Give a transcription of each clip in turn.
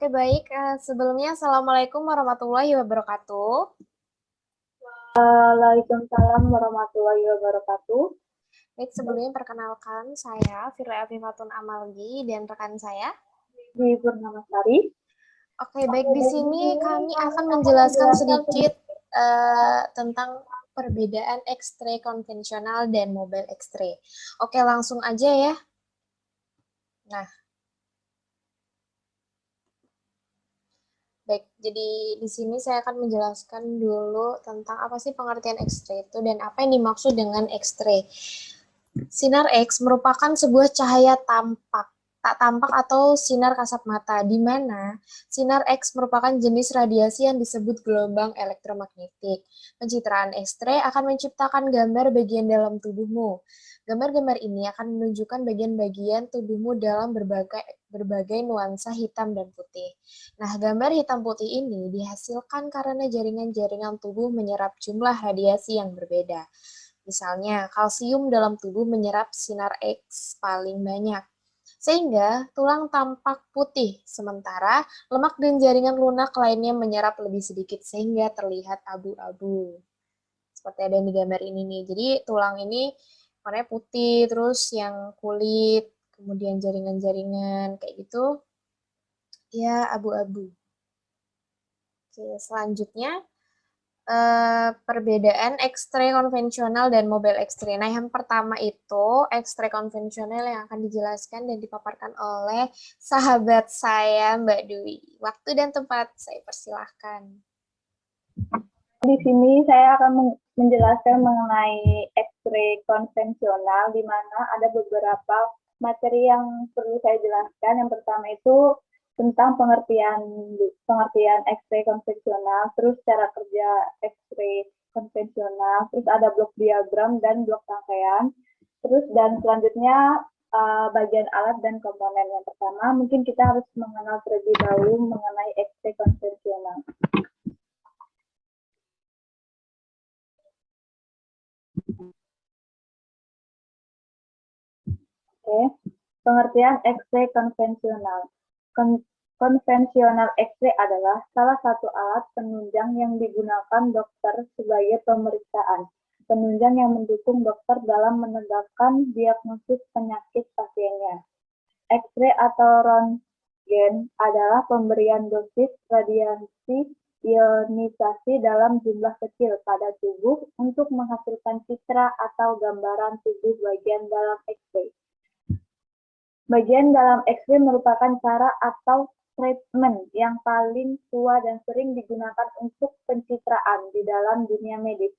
Oke, baik. Sebelumnya, Assalamualaikum warahmatullahi wabarakatuh. Waalaikumsalam warahmatullahi wabarakatuh. Baik, sebelumnya perkenalkan saya Firly Afifatun Amalgi dan rekan saya. Di Purnamasari. Oke, baik. Di sini kami akan menjelaskan sedikit tentang perbedaan X-ray konvensional dan mobile X-ray. Oke, langsung aja ya. Nah, baik, jadi di sini saya akan menjelaskan dulu tentang apa sih pengertian X-ray itu dan apa yang dimaksud dengan X-ray. Sinar X merupakan sebuah cahaya tak tampak atau sinar kasat mata, di mana sinar X merupakan jenis radiasi yang disebut gelombang elektromagnetik. Pencitraan X-ray akan menciptakan gambar bagian dalam tubuhmu. Gambar-gambar ini akan menunjukkan bagian-bagian tubuhmu dalam berbagai nuansa hitam dan putih. Nah, gambar hitam putih ini dihasilkan karena jaringan-jaringan tubuh menyerap jumlah radiasi yang berbeda. Misalnya, kalsium dalam tubuh menyerap sinar X paling banyak, sehingga tulang tampak putih, sementara lemak dan jaringan lunak lainnya menyerap lebih sedikit, sehingga terlihat abu-abu. Seperti ada di gambar ini nih. Jadi tulang ini warnanya putih, terus yang kulit, kemudian jaringan-jaringan, kayak gitu, ya abu-abu. Oke, selanjutnya, perbedaan X-ray konvensional dan mobile X-ray. Nah, yang pertama itu X-ray konvensional yang akan dijelaskan dan dipaparkan oleh sahabat saya, Mbak Dwi. Waktu dan tempat saya persilahkan. Di sini saya akan menjelaskan mengenai X-ray konvensional, di mana ada beberapa materi yang perlu saya jelaskan. Yang pertama itu tentang pengertian X-ray konvensional, terus cara kerja X-ray konvensional, terus ada blok diagram dan blok rangkaian, terus dan selanjutnya bagian alat dan komponen. Yang pertama mungkin kita harus mengenal terlebih dahulu mengenai X-ray konvensional. Oke, pengertian X-ray konvensional. Konvensional X-ray adalah salah satu alat penunjang yang digunakan dokter sebagai pemeriksaan. Penunjang yang mendukung dokter dalam menegakkan diagnosis penyakit pasiennya. X-ray atau röntgen adalah pemberian dosis radiasi ionisasi dalam jumlah kecil pada tubuh untuk menghasilkan citra atau gambaran tubuh bagian dalam X-ray. Bagian dalam X-ray merupakan cara atau treatment yang paling tua dan sering digunakan untuk pencitraan di dalam dunia medis.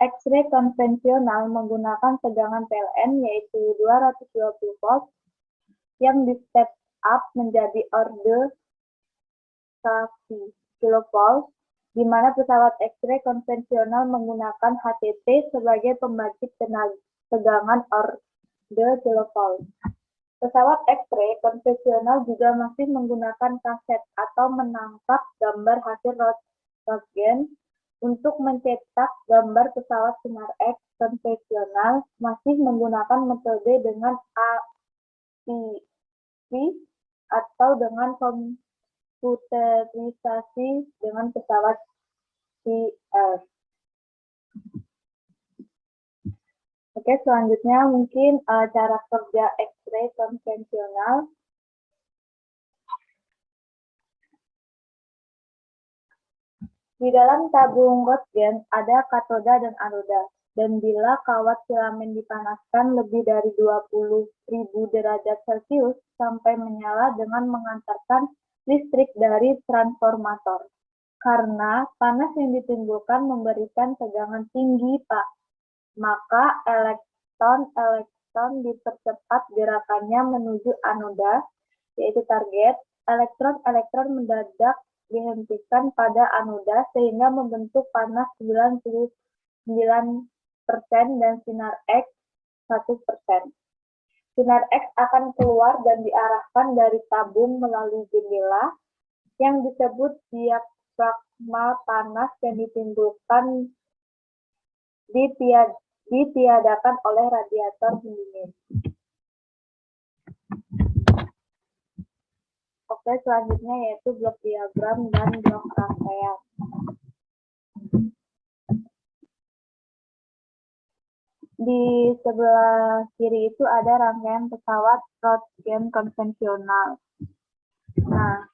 X-ray konvensional menggunakan tegangan PLN yaitu 220 volt yang di step up menjadi order kilovolt, di mana pesawat X-ray konvensional menggunakan HTT sebagai pembangkit tegangan order kilovolt. Pesawat X-ray konvensional juga masih menggunakan kaset atau menangkap gambar hasil röntgen. Untuk mencetak gambar pesawat sinar X konvensional masih menggunakan metode dengan APV atau dengan komputerisasi dengan pesawat CR. Oke, selanjutnya mungkin cara kerja X-ray konvensional. Di dalam tabung röntgen ada katoda dan anoda, dan bila kawat filamen dipanaskan lebih dari 20.000 derajat Celcius sampai menyala dengan mengantarkan listrik dari transformator. Karena panas yang ditimbulkan memberikan tegangan tinggi, maka elektron dipercepat gerakannya menuju anoda, yaitu target. Elektron mendadak dihentikan pada anoda sehingga membentuk panas 99% dan sinar X 1%. Sinar X akan keluar dan diarahkan dari tabung melalui jendela yang disebut diafragma panas yang ditimbulkan ditiadakan oleh radiator pendingin. Oke, selanjutnya yaitu blok diagram dan blok rangkaian. Di sebelah kiri itu ada rangkaian pesawat Roentgen konvensional. Nah,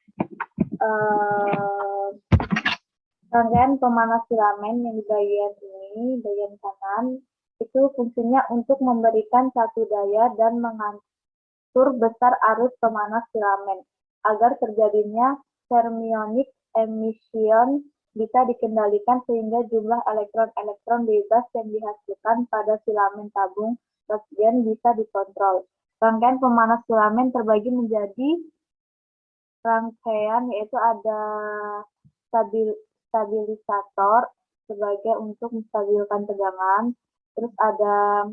rangkaian pemanas filamen yang di bagian ini, bagian kanan, itu fungsinya untuk memberikan satu daya dan mengatur besar arus pemanas filamen agar terjadinya fermionic emission bisa dikendalikan sehingga jumlah elektron-elektron bebas yang dihasilkan pada filamen tabung Roentgen bisa dikontrol. Rangkaian pemanas filamen terbagi menjadi rangkaian, yaitu ada stabilisator sebagai untuk menstabilkan tegangan, terus ada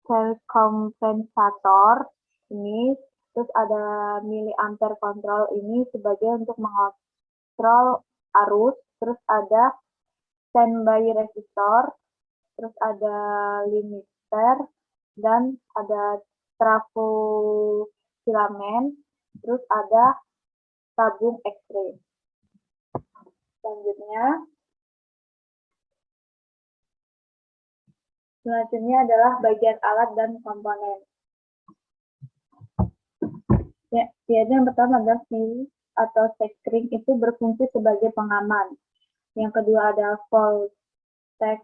cell kompensator ini, terus ada miliampere control ini sebagai untuk mengontrol arus, terus ada standby resistor, terus ada limiter, dan ada trafo filamen, terus ada tabung X-ray. Selanjutnya adalah bagian alat dan komponen. Ya, yaitu yang pertama adalah fuse atau sekring itu berfungsi sebagai pengaman. Yang kedua ada voltage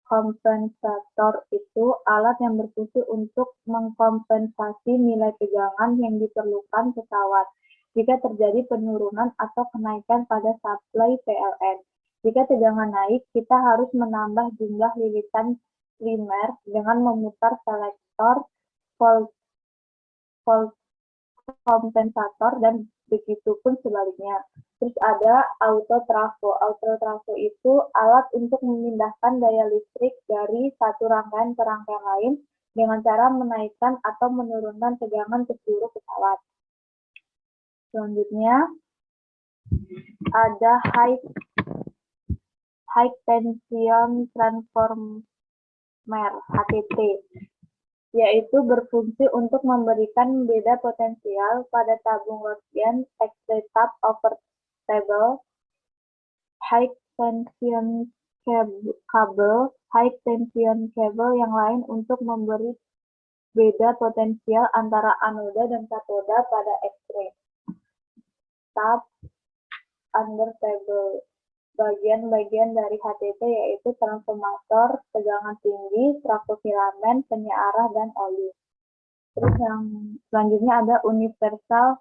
kompensator itu alat yang berfungsi untuk mengkompensasi nilai tegangan yang diperlukan pesawat jika terjadi penurunan atau kenaikan pada suplai PLN. Jika tegangan naik, kita harus menambah jumlah lilitan primer dengan memutar selektor volt kompensator dan begitu pun sebaliknya. Terus ada autotrafo. Autotrafo itu alat untuk memindahkan daya listrik dari satu rangkaian ke rangkaian lain dengan cara menaikkan atau menurunkan tegangan ke seluruh pesawat. Selanjutnya ada high tension transformer HTT, yaitu berfungsi untuk memberikan beda potensial pada tabung Roentgen X-ray tap over table, high tension cable yang lain untuk memberi beda potensial antara anoda dan katoda pada X-ray tap under table. Bagian-bagian dari HTT yaitu transformator, tegangan tinggi, trafofilamen, penyearah, dan oli. Terus yang selanjutnya ada universal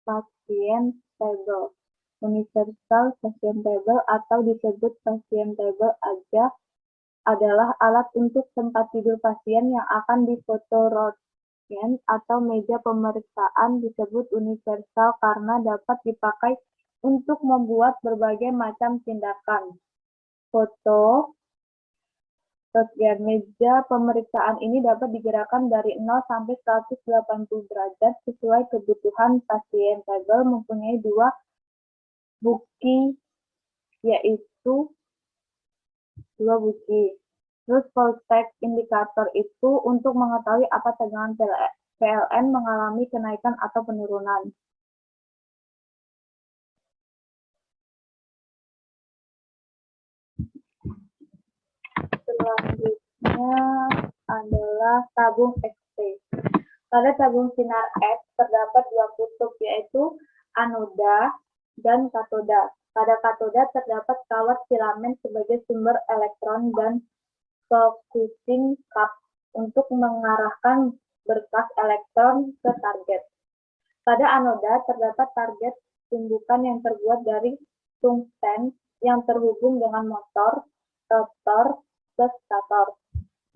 patient table. Universal patient table atau disebut patient table aja adalah alat untuk tempat tidur pasien yang akan difoto Roentgen atau meja pemeriksaan disebut universal karena dapat dipakai untuk membuat berbagai macam tindakan. Foto Roentgen. Meja pemeriksaan ini dapat digerakkan dari 0 sampai 180 derajat sesuai kebutuhan pasien. Table mempunyai dua buki, yaitu dua buki. Terus voltage indikator itu untuk mengetahui apa tegangan PLN mengalami kenaikan atau penurunan. Selanjutnya adalah tabung X-ray. Pada tabung sinar X terdapat dua kutub, yaitu anoda dan katoda. Pada katoda terdapat kawat filamen sebagai sumber elektron dan focusing cup untuk mengarahkan berkas elektron ke target. Pada anoda terdapat target tumbukan yang terbuat dari tungsten yang terhubung dengan motor, rotor, plus stator,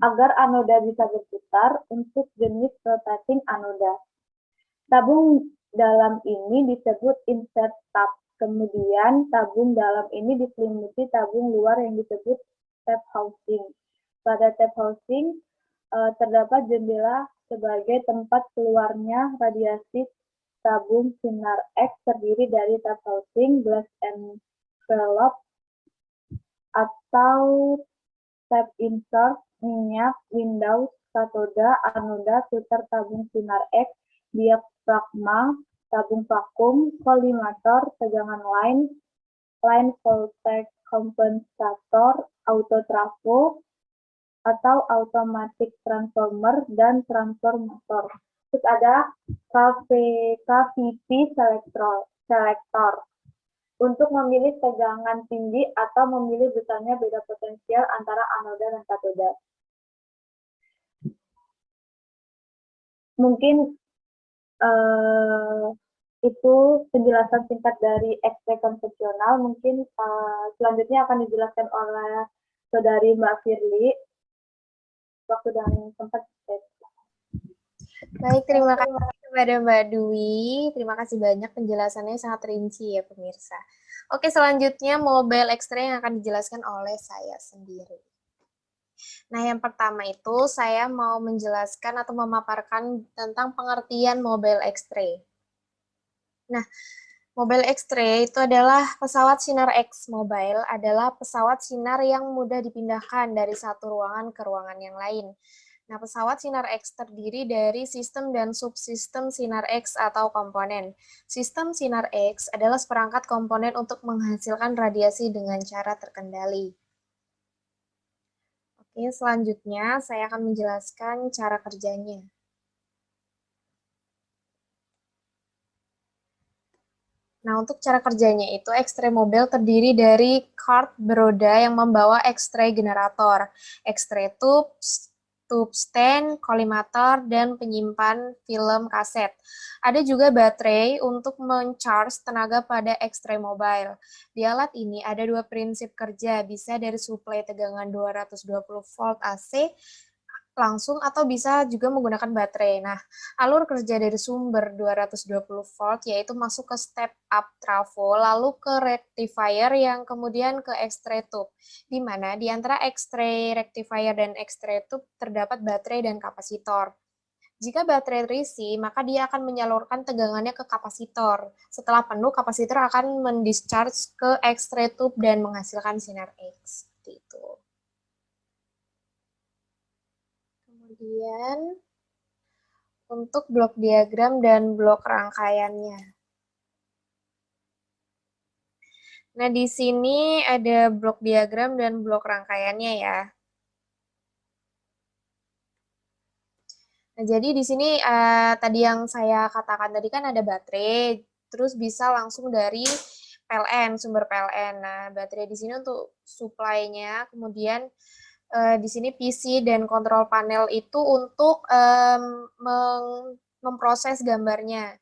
agar anoda bisa berputar untuk jenis rotating anoda. Tabung dalam ini disebut insert tab. Kemudian tabung dalam ini diselimuti tabung luar yang disebut tap housing. Pada tap housing terdapat jendela sebagai tempat keluarnya radiasi tabung sinar X terdiri dari tap housing, glass envelope, atau tap insert, minyak, windows, katoda, anoda, filter tabung sinar X, diaphragm diafragma, tabung vakum, kolimator, tegangan line voltage kompensator, autotrafo, atau automatic transformer, dan transformator. Terus ada KVP selector untuk memilih tegangan tinggi atau memilih besarnya beda potensial antara anoda dan katoda. Mungkin itu penjelasan singkat dari X-ray konvensional. Mungkin selanjutnya akan dijelaskan oleh Saudari Mbak Firly. Waktu dan tempat. Baik, terima kasih kepada Mbak Dwi. Terima kasih banyak penjelasannya sangat rinci ya pemirsa. Oke, selanjutnya mobile X-ray yang akan dijelaskan oleh saya sendiri. Nah, yang pertama itu saya mau menjelaskan atau memaparkan tentang pengertian mobile X-ray. Nah, mobile X-ray itu adalah pesawat sinar X. Mobile adalah pesawat sinar yang mudah dipindahkan dari satu ruangan ke ruangan yang lain. Nah, pesawat sinar X terdiri dari sistem dan subsistem sinar X atau komponen. Sistem sinar X adalah seperangkat komponen untuk menghasilkan radiasi dengan cara terkendali. Oke, selanjutnya saya akan menjelaskan cara kerjanya. Nah, untuk cara kerjanya itu X-ray mobile terdiri dari kart beroda yang membawa X-ray generator, X-ray tube stand, kolimator, dan penyimpan film kaset. Ada juga baterai untuk men-charge tenaga pada X-ray mobile. Di alat ini ada dua prinsip kerja, bisa dari suplai tegangan 220 volt AC langsung atau bisa juga menggunakan baterai. Nah, alur kerja dari sumber 220 volt yaitu masuk ke step up trafo, lalu ke rectifier yang kemudian ke X-ray tube, di mana di antara X-ray rectifier dan X-ray tube terdapat baterai dan kapasitor. Jika baterai terisi, maka dia akan menyalurkan tegangannya ke kapasitor. Setelah penuh, kapasitor akan mendischarge ke X-ray tube dan menghasilkan sinar X. Seperti itu. Kemudian untuk blok diagram dan blok rangkaiannya. Nah, di sini ada blok diagram dan blok rangkaiannya ya. Nah, jadi di sini tadi yang saya katakan tadi kan ada baterai, terus bisa langsung dari PLN, sumber PLN. Nah, baterai di sini untuk supply-nya, kemudian di sini PC dan kontrol panel itu untuk memproses gambarnya.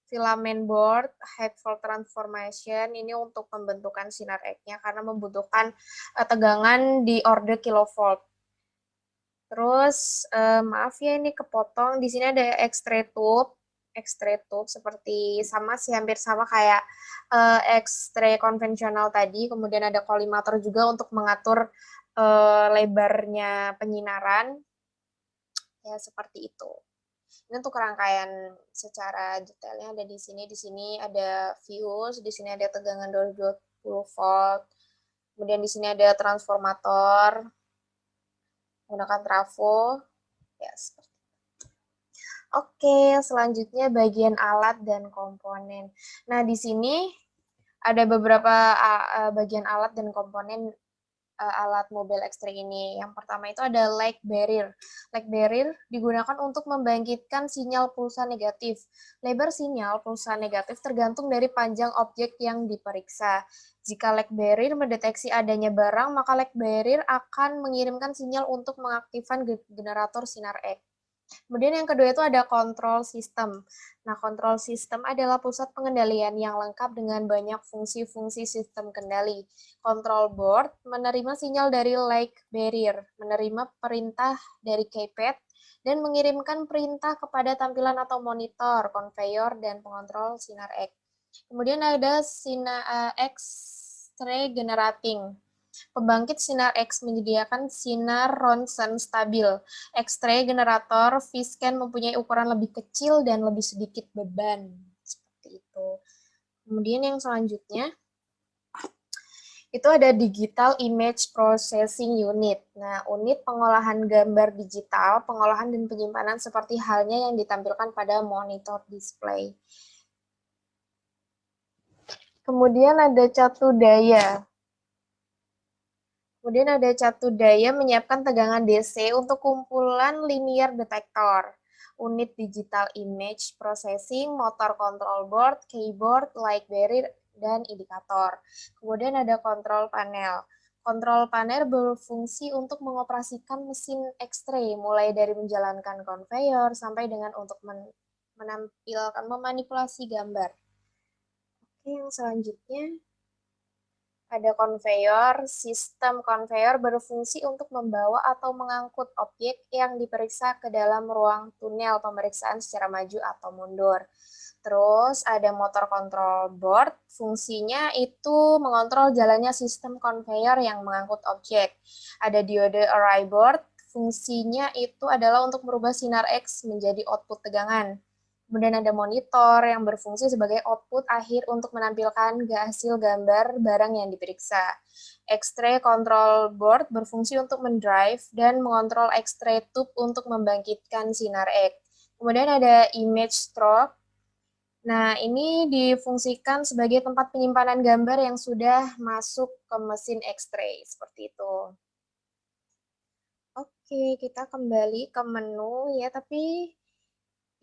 Filament board, head fault transformation, ini untuk pembentukan sinar X-nya karena membutuhkan tegangan di order kilovolt. Terus, maaf ya ini kepotong, di sini ada X-ray tube seperti sama sih, hampir sama kayak X-ray konvensional tadi, kemudian ada kolimator juga untuk mengatur lebarnya penyinaran, ya seperti itu. Ini untuk rangkaian secara detailnya ada di sini ada fuse, di sini ada tegangan 220 volt, kemudian di sini ada transformator, menggunakan trafo, ya seperti itu. Oke, selanjutnya bagian alat dan komponen. Nah, di sini ada beberapa bagian alat dan komponen alat mobile X-ray ini. Yang pertama itu ada light barrier. Light barrier digunakan untuk membangkitkan sinyal pulsa negatif. Lebar sinyal pulsa negatif tergantung dari panjang objek yang diperiksa. Jika light barrier mendeteksi adanya barang, maka light barrier akan mengirimkan sinyal untuk mengaktifkan generator sinar X. Kemudian yang kedua itu ada control system. Nah, control system adalah pusat pengendalian yang lengkap dengan banyak fungsi-fungsi sistem kendali. Control board menerima sinyal dari light barrier, menerima perintah dari keypad, dan mengirimkan perintah kepada tampilan atau monitor, conveyor, dan pengontrol sinar X. Kemudian ada X-ray generating. Pembangkit sinar X menyediakan sinar ronsen stabil. X-ray generator V-scan mempunyai ukuran lebih kecil dan lebih sedikit beban. Seperti itu. Kemudian yang selanjutnya, itu ada Digital Image Processing Unit. Nah, unit pengolahan gambar digital, pengolahan dan penyimpanan seperti halnya yang ditampilkan pada monitor display. Kemudian ada Catu Daya. Kemudian ada Catu Daya menyiapkan tegangan DC untuk kumpulan linear detector, unit digital image processing, motor control board, keyboard, light barrier, dan indikator. Kemudian ada control panel. Kontrol panel berfungsi untuk mengoperasikan mesin X-ray, mulai dari menjalankan konveyor sampai dengan untuk menampilkan, memanipulasi gambar. Oke, yang selanjutnya ada konveyor. Sistem konveyor berfungsi untuk membawa atau mengangkut objek yang diperiksa ke dalam ruang tunel pemeriksaan secara maju atau mundur. Terus ada motor control board, fungsinya itu mengontrol jalannya sistem konveyor yang mengangkut objek. Ada diode array board, fungsinya itu adalah untuk merubah sinar X menjadi output tegangan. Kemudian ada monitor yang berfungsi sebagai output akhir untuk menampilkan hasil gambar barang yang diperiksa. X-ray control board berfungsi untuk mendrive dan mengontrol X-ray tube untuk membangkitkan sinar X. Kemudian ada image stroke. Nah, ini difungsikan sebagai tempat penyimpanan gambar yang sudah masuk ke mesin X-ray, seperti itu. Oke, kita kembali ke menu ya, tapi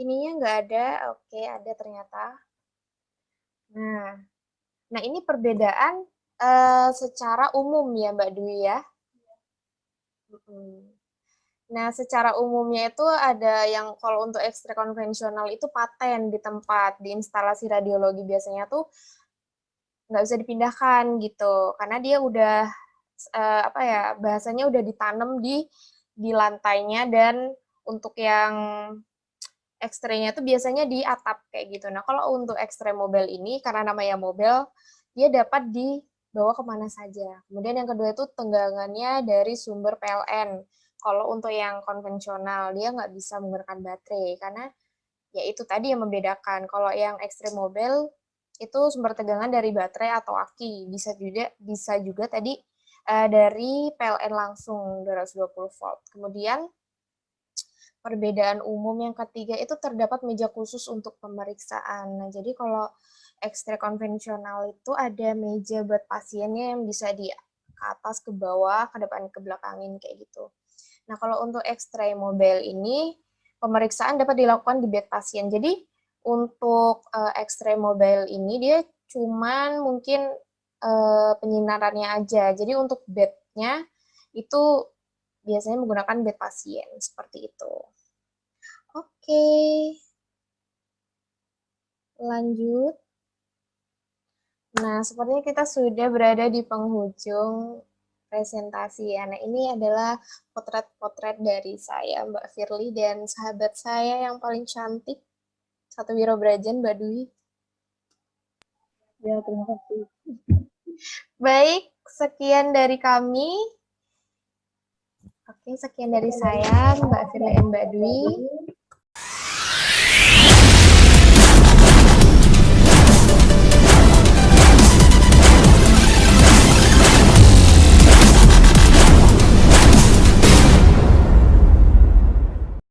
ininya nggak ada. Oke, ada ternyata. Nah ini perbedaan secara umum ya Mbak Dwi ya. Nah, secara umumnya itu ada yang kalau untuk X-ray konvensional itu paten di tempat, di instalasi radiologi biasanya tuh nggak bisa dipindahkan gitu, karena dia udah apa ya, bahasanya udah ditanam di lantainya, dan untuk yang X-ray-nya itu biasanya di atap kayak gitu. Nah, kalau untuk X-ray mobile ini, karena namanya mobile, dia dapat dibawa kemana saja. Kemudian yang kedua itu tegangannya dari sumber PLN. Kalau untuk yang konvensional, dia nggak bisa menggunakan baterai, karena ya itu tadi yang membedakan. Kalau yang X-ray mobile, itu sumber tegangan dari baterai atau aki. Bisa juga tadi dari PLN langsung 220 volt. Kemudian perbedaan umum yang ketiga itu terdapat meja khusus untuk pemeriksaan. Nah, jadi kalau X-ray konvensional itu ada meja buat pasiennya yang bisa di ke atas, ke bawah, ke depan, ke belakangin kayak gitu. Nah, kalau untuk X-ray mobile ini pemeriksaan dapat dilakukan di bed pasien. Jadi untuk X-ray mobile ini dia cuman mungkin penyinarannya aja. Jadi untuk bednya itu biasanya menggunakan bed pasien, seperti itu. Oke, lanjut. Nah, sepertinya kita sudah berada di penghujung presentasi ya. Nah, ini adalah potret-potret dari saya, Mbak Firly, dan sahabat saya yang paling cantik, Satu Wiro Brajan, Mbak Dwi. Ya, terima kasih. Baik, sekian dari kami. Oke, sekian dari saya, Mbak Firly dan Mbak Dwi.